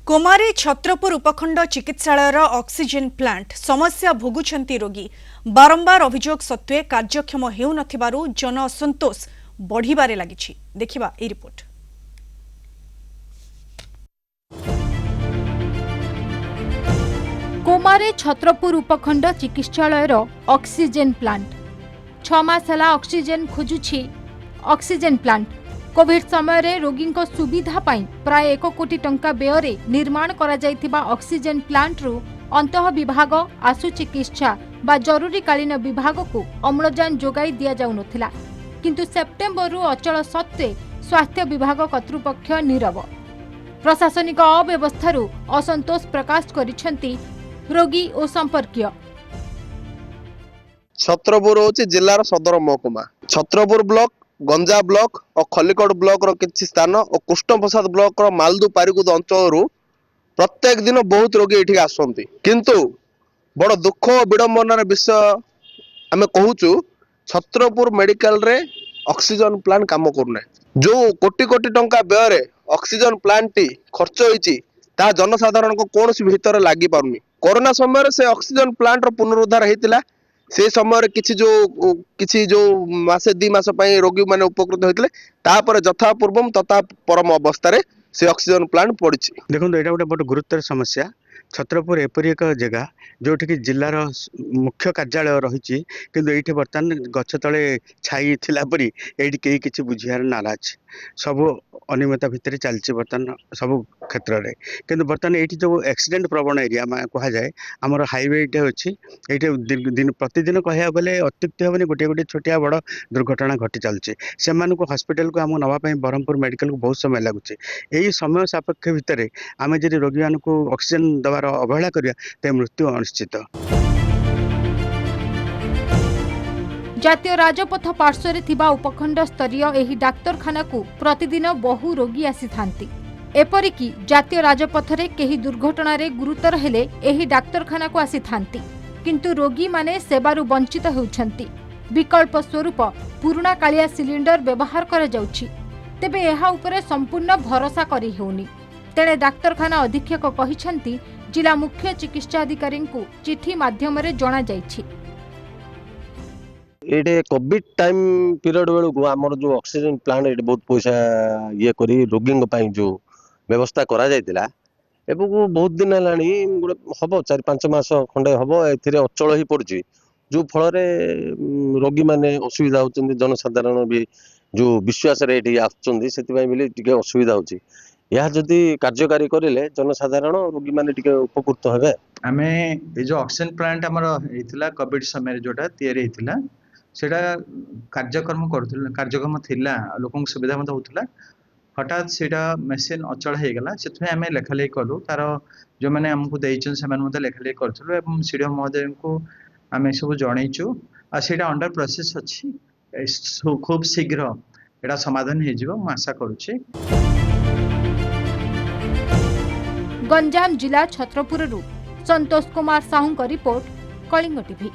कोमारे छत्रपुर उपखंड चिकित्सालयर oxygen plant समस्या भोगुछंती रोगी बारंबार अभियोग सत्वे कार्यक्षम हेउ नथिबारु जन असंतोष बढ़िबारे लागिछि। देखिबा ए रिपोर्ट। कोमारे छत्रपुर उपखंड चिकित्सालयर ऑक्सीजन प्लांट 6 मास हला ऑक्सीजन खोजुछि। ऑक्सीजन प्लांट कोविड समय रे रोगी को सुविधा पाई प्राय 1 कोटी टंका व्यय निर्माण करा जायथिबा ऑक्सीजन प्लांट रु अंतः विभाग आशु चिकित्सा बा जरूरीकालीन विभाग को अम्लजान जोगाई दिया जाउ नथिला, किंतु सेप्टेम्बर रु अचल सत्वे स्वास्थ्य विभाग कर्तृपक्ष नीरव। प्रशासनिक अव्यवस्था रु असंतोष प्रकाश करिसेंती रोगी और संपर्कीय। छत्रपुर होची जिल्लार सदर महकुमा। छत्रपुर ब्लॉक, गंजा ब्लॉक और खलिकोट ब्लॉक रो किछि स्थान और कृष्णप्रसाद ब्लॉक रो मालदू पारिकुद अंचल रु प्रत्येक दिन बहुत रोगी एठी आसंती, किंतु बड़ दुख और विडंबनार विषय आमे कहूचु छत्रपुर मेडिकल रे ऑक्सीजन प्लांट काम करने जो कोटी कोटी टंका व्यय रे ऑक्सीजन प्लांट टी खर्च होईची ता जनसाधारण को कौन सी भीतर लागि पारुनी। कोरोना समय से ऑक्सीजन प्लांट रो पुनरुद्धार हेतिला। से समय किछि जो मासे 2 मास पई रोगी माने उपकृत होइतले, तापर जथा पूर्वम तथा परम अवस्था रे से ऑक्सीजन प्लांट पड़िछि। देखो एटा गोटे बड़ गुरुतर समस्या। छत्रपुर एपरी एक जगह जोटि जिलार मुख्य कार्यालय रही, किंतु ये बर्तमान गछ तले छाई थिला परी एठी केही किछि बुझियार नाराज। सब अनियमितता भितर चलछि बर्तमान सब क्षेत्र में, किंतु बर्तमान ये जो एक्सीडेंट प्रवण एरिया कह जाए आमर हाईवे अच्छी ये दिन प्रतिदिन कह गले अत्युक्ति हेनी गोटे गोटे छोटिया बड़ दुर्घटना घटी चलुचे। से हॉस्पिटल को आम नापी ब्रह्मपुर मेडिकल को बहुत समय लगुचे। यही समय सापेक्ष भितर आम जब रोगी मान ऑक्सीजन दबार अवहेला करिया ते मृत्यु अनिश्चित। जातीय राजपथ पार्श्व थिबा उपखंड स्तरीय एही डाक्तरखाना को प्रतिदिन बहु रोगी आसी थांती। एपरिकी जातीय राजपथ रे केही दुर्घटना रे गुरुतर हेले एही डाक्तरखाना को आसी थांती, किंतु रोगी माने सेवारु वंचित होउछंती। विकल्प स्वरूप पुराना कालिया सिलिंडर व्यवहार करा जाउछि, तेबे एहा उपरे संपूर्ण भरोसा करि हेउनी। तेणे डाक्तरखाना अधीक्षक कहिछंती जिला मुख्य चिकित्सा अधिकारी को चिठी माध्यम रे जणा जाइछि। एटे कोविड टाइम पीरियड बेलू को आमर जो ऑक्सीजन प्लांट एटे बहुत पैसा ये करी रोगी पाई जो व्यवस्था करा जायतिला एबको बहुत दिन हेलानी हम 4-5 मास खंडे हम एथिरे अचल ही पड़ुछि, जो फल रे रोगी माने असुविधा होचंदी। जनसाधारण भी जो विश्वास रे एठी आछंदी सेति पई बिले टिके असुविधा होछि। यह जदि कार्यकारी करिले जनसाधारण रोगी माने टिके उपकृत हेबे। आमे ए जो ऑक्सीजन प्लांट हमर हेतिला कोविड समय जोटा तयारी हेतिला सेटा कार्यक्रम थिला लोकन सुविधा मत होतिला। हठात सेटा मेसिन अचल हे गला, सेथमे आमे लेखाले कलु तार जो माने हमकु देइछन से माने मत लेखाले करथलो एवं सीडीओ महोदय को आमे सब जणैछु आ सेटा अंडर प्रोसेस अछि। खूब शीघ्र एटा समाधान हे जिवो म आशा करूछि। गंजाम जिला छत्रपुररु संतोष कुमार साहू का रिपोर्ट, कलिंग टीवी।